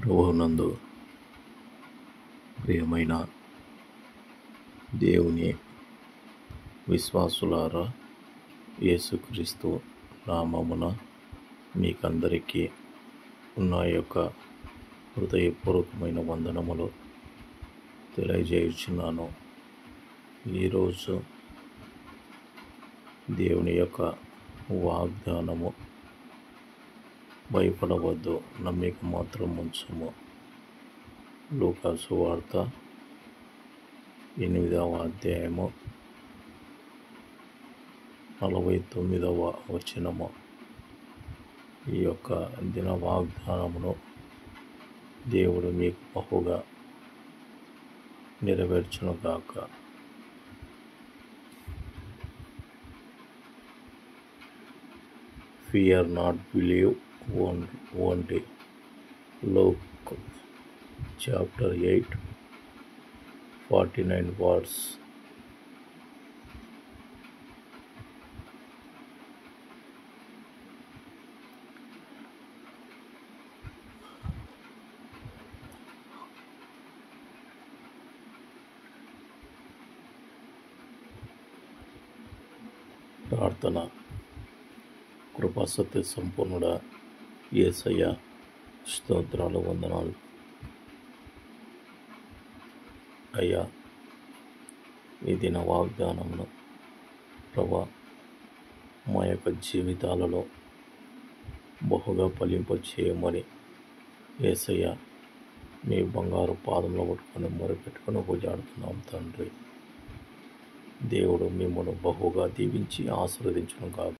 ప్రభువునందు ప్రియమైన దేవుని విశ్వాసులారా, యేసుక్రీస్తు నామమున మీకందరికీ నా యొక్క హృదయపూర్వకమైన వందనములు తెలియజేయుచున్నాను. ఈరోజు దేవుని యొక్క వాగ్దానము, భయపడవద్దు, నమ్మిక మాత్రం ఉంచుము. లూకా సువార్త 8వ అధ్యాయము 49వ వచనము. ఈ యొక్క దిన వాగ్దానమును దేవుడు మీకు బహుగా నెరవేర్చునుగాక. Fear not, believe only. Luke chapter 8, 49 words. ప్రార్థన. కృపా సత్య సంపూర్ణుడా యేసయ్య, స్తోత్రాలు, వందనాలు అయ్యా. ఈ దిన వాగ్దానమును ప్రభా మా యొక్క జీవితాలలో బహుగా ఫలింపచేయమని యేసయ్య మీ బంగారు పాదంలో పట్టుకొని మొరపెట్టుకొని పూజాడుతున్నాం తండ్రి. దేవుడు మిమ్మల్ని బహుగా దీవించి ఆశీర్వదించును గాక.